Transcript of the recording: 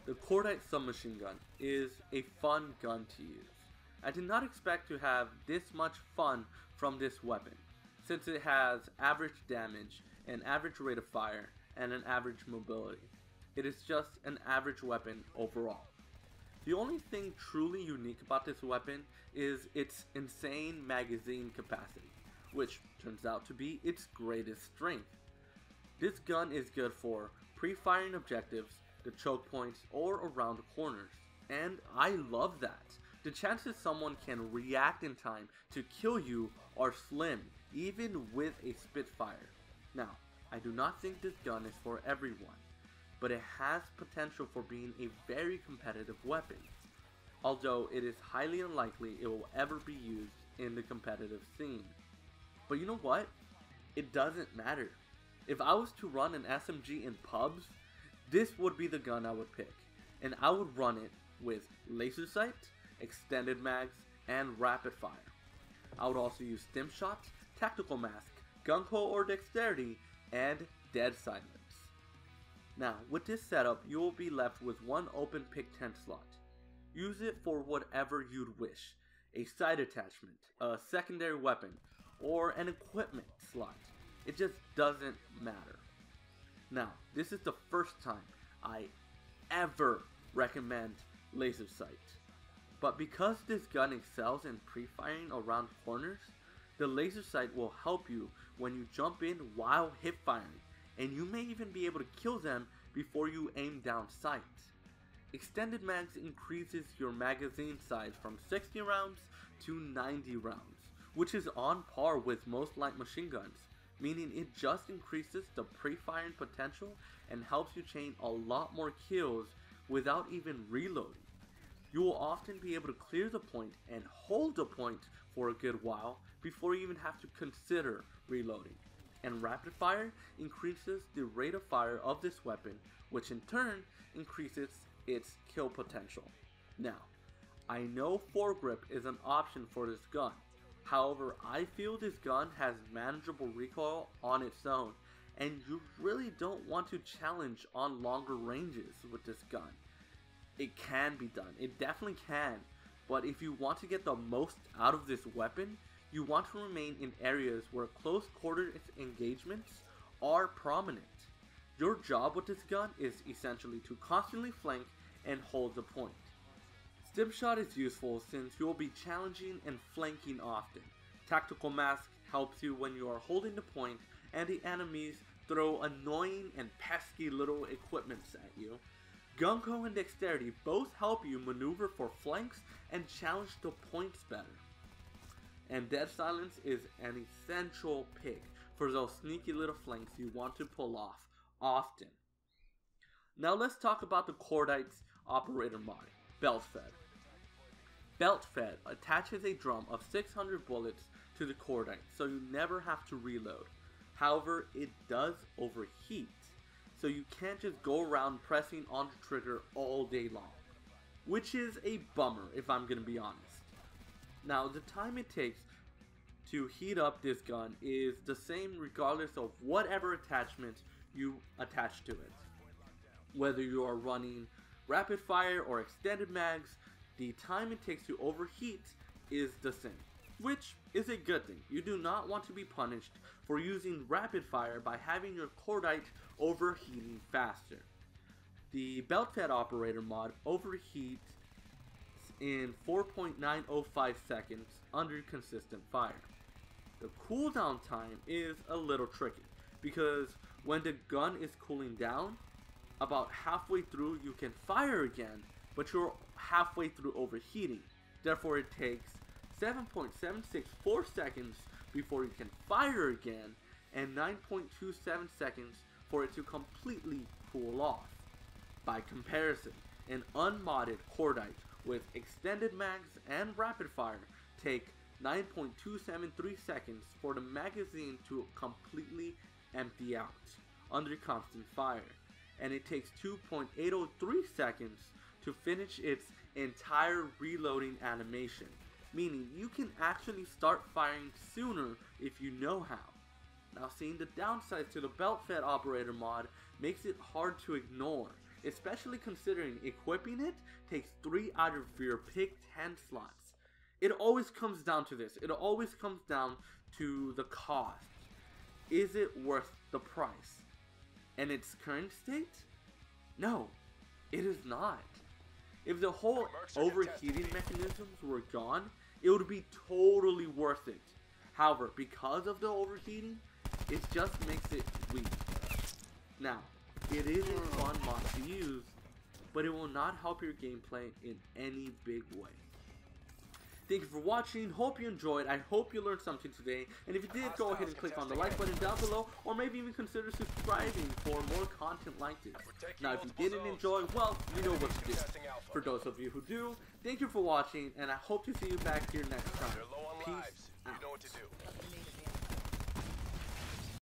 The Cordite submachine gun is a fun gun to use. I did not expect to have this much fun from this weapon, since it has average damage, an average rate of fire, and an average mobility. It is just an average weapon overall. The only thing truly unique about this weapon is its insane magazine capacity, which turns out to be its greatest strength. This gun is good for pre-firing objectives, the choke points, or around corners, and I love that. The chances someone can react in time to kill you are slim, even with a Spitfire. Now, I do not think this gun is for everyone, but it has potential for being a very competitive weapon, although it is highly unlikely it will ever be used in the competitive scene. But you know what? It doesn't matter. If I was to run an SMG in pubs, this would be the gun I would pick, and I would run it with laser sight, extended mags, and rapid fire. I would also use stim shot, tactical mask, gung ho or dexterity, and dead silence. Now, with this setup, you will be left with one open pick 10 slot. Use it for whatever you'd wish: a sight attachment, a secondary weapon, or an equipment slot. It just doesn't matter. Now, this is the first time I ever recommend laser sight. But because this gun excels in pre-firing around corners, the laser sight will help you when you jump in while hip firing, and you may even be able to kill them before you aim down sight. Extended mags increases your magazine size from 60 rounds to 90 rounds, which is on par with most light machine guns, meaning it just increases the pre-firing potential and helps you chain a lot more kills without even reloading. You will often be able to clear the point and hold the point for a good while before you even have to consider reloading. And rapid fire increases the rate of fire of this weapon, which in turn increases its kill potential. Now, I know foregrip is an option for this gun. However, I feel this gun has manageable recoil on its own, and you really don't want to challenge on longer ranges with this gun. It can be done, it definitely can, but if you want to get the most out of this weapon, you want to remain in areas where close quarter engagements are prominent. Your job with this gun is essentially to constantly flank and hold the point. Stim shot is useful since you will be challenging and flanking often. Tactical mask helps you when you are holding the point and the enemies throw annoying and pesky little equipments at you. Gung ho and dexterity both help you maneuver for flanks and challenge the points better. And dead silence is an essential pick for those sneaky little flanks you want to pull off often. Now let's talk about the Cordite's operator mod, Belt Fed. Belt Fed attaches a drum of 600 bullets to the Cordite, so you never have to reload. However, it does overheat, so you can't just go around pressing on the trigger all day long, which is a bummer if I'm gonna be honest. Now, the time it takes to heat up this gun is the same regardless of whatever attachment you attach to it. Whether you are running rapid fire or extended mags, the time it takes to overheat is the same, which is a good thing. You do not want to be punished for using rapid fire by having your Cordite overheating faster. The belt fed operator mod overheats in 4.905 seconds under consistent fire. The cooldown time is a little tricky because when the gun is cooling down, about halfway through you can fire again, but you're halfway through overheating. Therefore it takes 7.764 seconds before you can fire again, and 9.27 seconds for it to completely cool off. By comparison, an unmodded Cordite with extended mags and rapid fire take 9.273 seconds for the magazine to completely empty out under constant fire, and it takes 2.803 seconds to finish its entire reloading animation, meaning you can actually start firing sooner if you know how. Now, seeing the downsides to the belt fed operator mod makes it hard to ignore, especially considering equipping it takes 3 out of your pick 10 slots. It always comes down to this. It always comes down to the cost. Is it worth the price? In its current state? No, it is not. If the whole overheating mechanisms were gone, it would be totally worth it. However, because of the overheating, it just makes it weak. Now, it is a fun mod to use, but it will not help your gameplay in any big way. Thank you for watching, hope you enjoyed, I hope you learned something today, and if you did, go ahead and click on the like button down below, or maybe even consider subscribing for more content like this. Now if you didn't enjoy, well, you know what to do. For those of you who do, thank you for watching, and I hope to see you back here next time. Peace out.